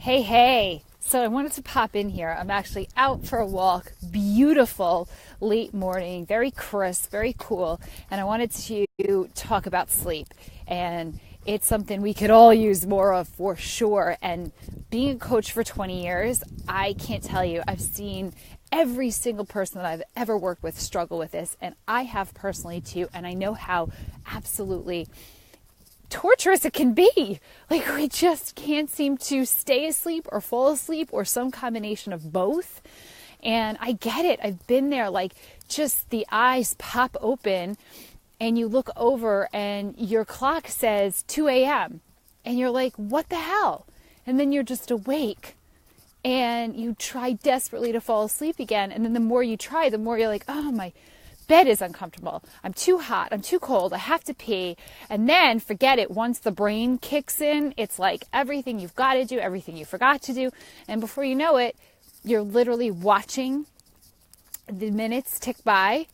Hey. So I wanted to pop in here. I'm actually out for a walk. Beautiful late morning, very crisp, very cool. And I wanted to talk about sleep. And it's something we could all use more of for sure. And being a coach for 20 years, I can't tell you, I've seen every single person that I've ever worked with struggle with this. And I have personally too. And I know how absolutely torturous it can be. Like, we just can't seem to stay asleep or fall asleep or some combination of both. And I get it. I've been there. Like, just the eyes pop open and you look over and your clock says 2 a.m. and you're like, what the hell? And then you're just awake and you try desperately to fall asleep again. And then the more you try, the more you're like, oh, my bed is uncomfortable. I'm too hot. I'm too cold. I have to pee. And then forget it. Once the brain kicks in, it's like everything you've got to do, everything you forgot to do. And before you know it, you're literally watching the minutes tick by.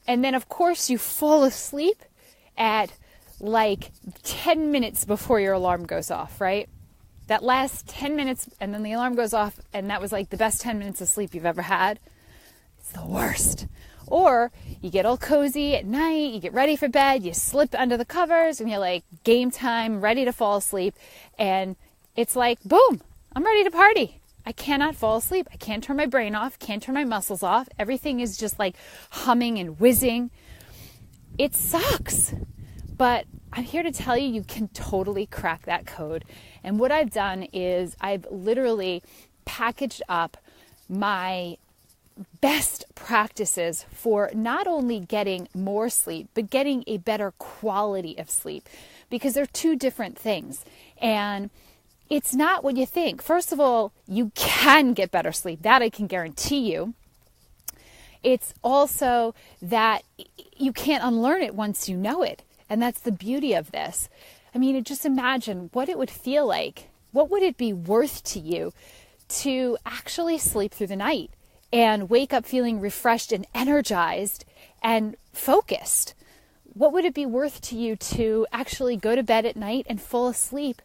And then, of course, you fall asleep at like 10 minutes before your alarm goes off, right? That last 10 minutes, and then the alarm goes off, and that was like the best 10 minutes of sleep you've ever had. It's the worst. Or you get all cozy at night, you get ready for bed, you slip under the covers, and you're like, game time, ready to fall asleep. And it's like, boom, I'm ready to party. I cannot fall asleep. I can't turn my brain off, can't turn my muscles off. Everything is just like humming and whizzing. It sucks. But I'm here to tell you, you can totally crack that code. And what I've done is I've literally packaged up my best practices for not only getting more sleep, but getting a better quality of sleep, because they're two different things. And it's not what you think. First of all, you can get better sleep. That I can guarantee you. It's also that you can't unlearn it once you know it. And that's the beauty of this. I mean, just imagine what it would feel like. What would it be worth to you to actually sleep through the night and wake up feeling refreshed and energized and focused? What would it be worth to you to actually go to bed at night and fall asleep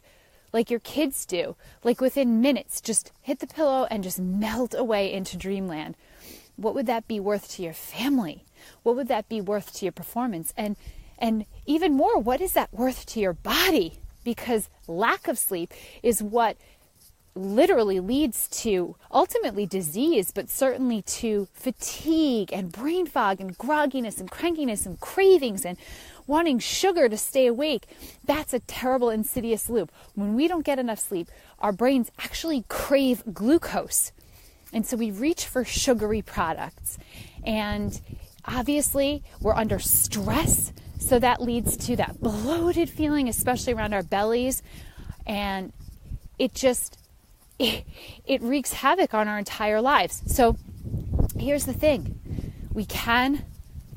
like your kids do? Like within minutes, just hit the pillow and just melt away into dreamland. What would that be worth to your family? What would that be worth to your performance? And even more, what is that worth to your body? Because lack of sleep is what literally leads to ultimately disease, but certainly to fatigue and brain fog and grogginess and crankiness and cravings and wanting sugar to stay awake. That's a terrible, insidious loop. When we don't get enough sleep, our brains actually crave glucose. And so we reach for sugary products. And obviously, we're under stress. So that leads to that bloated feeling, especially around our bellies. And it wreaks havoc on our entire lives. So here's the thing. We can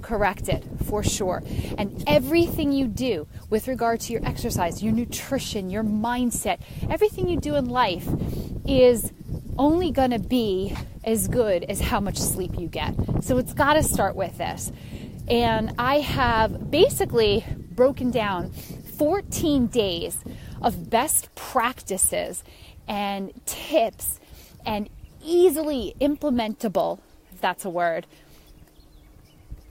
correct it for sure. And everything you do with regard to your exercise, your nutrition, your mindset, everything you do in life is only going to be as good as how much sleep you get. So it's got to start with this. And I have basically broken down 14 days of best practices and tips and easily implementable, if that's a word,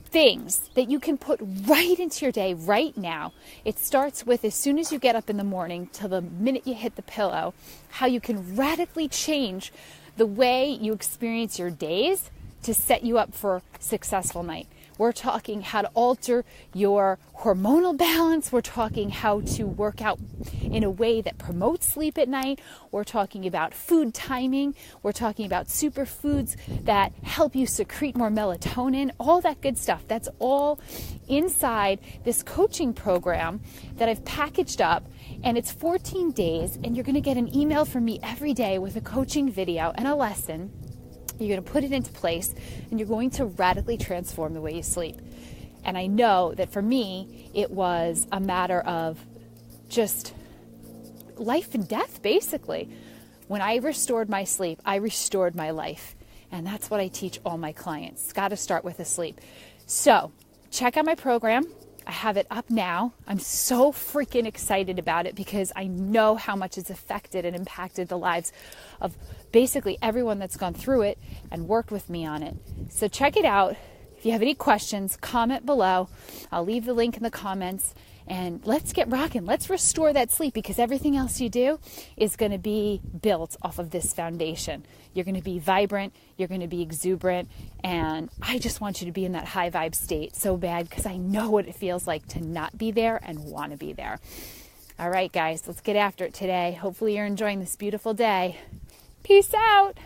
things that you can put right into your day right now. It starts with as soon as you get up in the morning till the minute you hit the pillow, how you can radically change the way you experience your days to set you up for a successful night. We're talking how to alter your hormonal balance. We're talking how to work out in a way that promotes sleep at night. We're talking about food timing. We're talking about superfoods that help you secrete more melatonin, all that good stuff. That's all inside this coaching program that I've packaged up. And it's 14 days, and you're going to get an email from me every day with a coaching video and a lesson. You're going to put it into place, and you're going to radically transform the way you sleep. And I know that for me, it was a matter of just life and death, basically. When I restored my sleep, I restored my life. And that's what I teach all my clients. It's got to start with the sleep. So check out my program. I have it up now. I'm so freaking excited about it because I know how much it's affected and impacted the lives of basically everyone that's gone through it and worked with me on it. So check it out. If you have any questions, comment below. I'll leave the link in the comments. And let's get rocking. Let's restore that sleep, because everything else you do is going to be built off of this foundation. You're going to be vibrant. You're going to be exuberant. And I just want you to be in that high vibe state so bad, because I know what it feels like to not be there and want to be there. All right, guys, let's get after it today. Hopefully you're enjoying this beautiful day. Peace out.